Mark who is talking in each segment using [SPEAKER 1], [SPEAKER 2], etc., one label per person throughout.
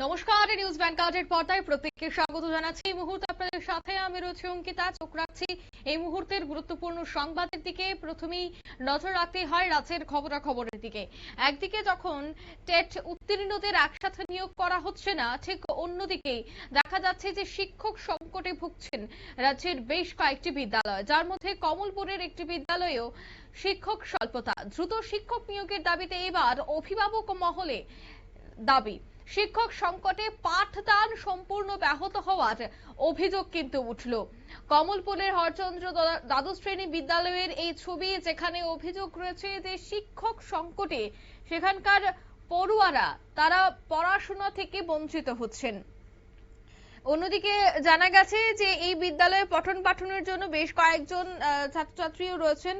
[SPEAKER 1] নমস্কার, নিউজ ভ্যানগার্ডের পর্দায় প্রত্যেককে স্বাগত জানাচ্ছি। এই মুহূর্তে আপনাদের সাথে আমি রয়েছি অঙ্কিতা। চোখ রাখছি এই মুহূর্তের গুরুত্বপূর্ণ সংবাদের দিকে। প্রথমেই নজর রাখতে হয় রাজ্যের খবরাখবরের দিকে। একদিকে যখন টেট উত্তীর্ণদের একসাথে নিয়োগ করা হচ্ছে না, ঠিক অন্যদিকে দেখা যাচ্ছে যে শিক্ষক সংকটে ভুগছেন রাজ্যের বেশ কয়েকটি বিদ্যালয়, যার মধ্যে কমলপুরের একটি বিদ্যালয়েও শিক্ষক স্বল্পতা। দ্রুত শিক্ষক নিয়োগের দাবিতে এবার অভিভাবক মহলে দাবি। শিক্ষক সংকটে পাঠদান সম্পূর্ণ ব্যাহত হওয়ার অভিযোগ কিন্তু উঠল। কমলপুরের হরচন্দ্র দ্বাদশ শ্রেণী বিদ্যালয়ের এই ছবি, যেখানে অভিযোগ রয়েছে যে শিক্ষক সংকটে সেখানকার পড়ুয়ারা তারা পড়াশোনা থেকে বঞ্চিত হচ্ছেন। অন্যদিকে জানা গেছে যে এই বিদ্যালয়ে পঠন পাঠনের জন্য বেশ কয়েকজন ছাত্রছাত্রীও রয়েছেন,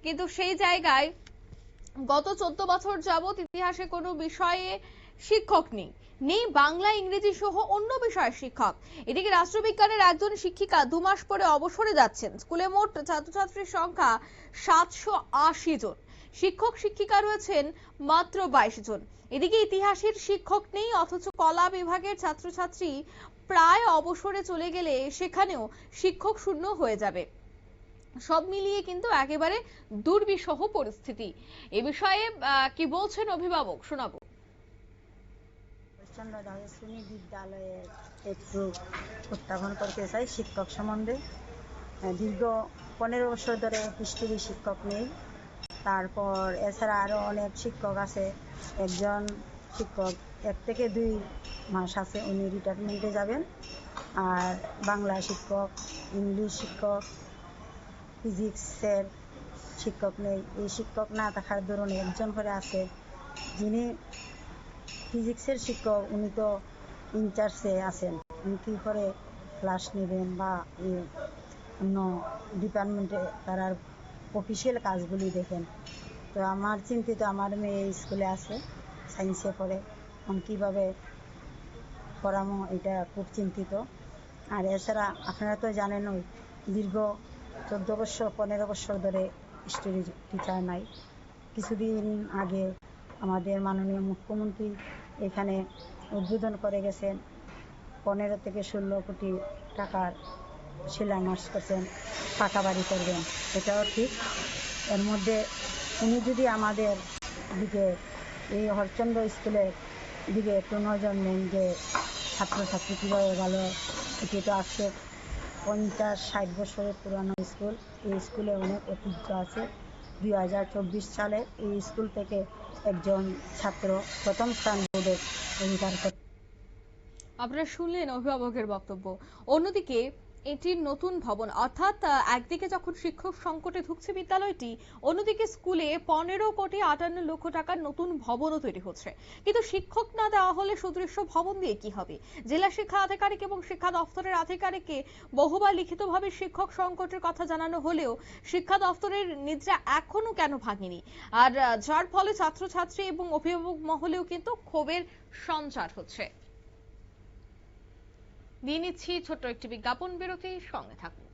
[SPEAKER 1] কিন্তু সেই জায়গায় গত 14 বছর যাবত ইতিহাসে কোনো বিষয়ে শিক্ষক নেই বাংলা ইংরেজি সহ অন্য বিষয়ের শিক্ষক। এদিকে রাষ্ট্রবিজ্ঞানের একজন শিক্ষিকা 2 মাস পরে অবসরে যাচ্ছেন। স্কুলে মোট ছাত্রছাত্রীর সংখ্যা 780 জন, শিক্ষক শিক্ষিকা রয়েছেন মাত্র 22 জন। এদিকে ইতিহাসের শিক্ষক নেই, অথচ কলা বিভাগের ছাত্রছাত্রী প্রায় অবসরে চলে গেলে সেখানেও শিক্ষক শূন্য হয়ে যাবে। সব মিলিয়ে কিন্তু একেবারে দুর্বিষহ পরিস্থিতি। এ বিষয়ে কি বলছেন অভিভাবক, শোনাবো।
[SPEAKER 2] হরচন্দ্র দ্বাদশ শ্রেণী বিদ্যালয়ে একটু উত্থাপন করতে চাই শিক্ষক সম্বন্ধে। দীর্ঘ 15 বছর ধরে হিস্ট্রি শিক্ষক নেই। তারপর এছাড়া আরও অনেক শিক্ষক আছে। একজন শিক্ষক 1 থেকে 2 মাস আছে, উনি রিটায়ারমেন্টে যাবেন। আর বাংলা শিক্ষক, ইংলিশ শিক্ষক, ফিজিক্সের শিক্ষক নেই। এই শিক্ষক না থাকার দরুন একজন করে আছে, যিনি ফিজিক্সের শিক্ষক, উনি তো ইনচার্জে আছেন। উনি কী করে ক্লাস নেবেন বা অন্য ডিপার্টমেন্টে তারা অফিসিয়াল কাজগুলি দেখেন। তো আমার চিন্তিত, আমার মেয়ে স্কুলে আছে, সায়েন্সে পড়ে, আমি কীভাবে পড়ামো এটা খুব চিন্তিত। আর এছাড়া আপনারা তো জানেন, ওই দীর্ঘ 14 বছর 15 বছর ধরে হিস্ট্রি টিচার নাই। কিছুদিন আগে আমাদের মাননীয় মুখ্যমন্ত্রী এখানে উদ্বোধন করে গেছেন, 15 থেকে 16 কোটি টাকার শিলান্যাস করছেন, পাকা বাড়ি করবেন, এটাও ঠিক। এর মধ্যে উনি যদি আমাদের দিকে এই হরচন্দ্র স্কুলের দিকে একটু নজর নেন যে ছাত্রছাত্রী কীভাবে ভালো, এটি তো আজকে 50-60 বছরের পুরানো স্কুল। এই স্কুলে অনেক ঐতিহ্য আছে। 2024 সালে এই স্কুল থেকে একজন ছাত্র প্রথম স্থান বোর্ডে অধিকার করে।
[SPEAKER 1] আপনারা শুনলেন অভিভাবকের বক্তব্য। অন্যদিকে এটির নতুন ভবন, অর্থাৎ একদিকে যখন শিক্ষক সংকটে ধুঁকছে বিদ্যালয়টি, অন্যদিকে স্কুলে 15 কোটি 58 লক্ষ টাকার নতুন ভবনও তৈরি হচ্ছে। কিন্তু শিক্ষক না দেওয়া হলে সুদৃশ্য ভবন দিয়ে কি হবে? জেলা শিক্ষা আধিকারিক এবং শিক্ষা দপ্তরের আধিকারিককে বহুবার লিখিতভাবে শিক্ষক সংকটের কথা জানানো হলেও শিক্ষা দপ্তরের নিদ্রা এখনো কেন ভাঙেনি? আর যার ফলে ছাত্রছাত্রী এবং অভিভাবক মহলেও কিন্তু ক্ষোভের সঞ্চার হচ্ছে। নিয়ে নিচ্ছি ছোট্ট একটি বিজ্ঞাপন বিরতি, সঙ্গে থাকুন।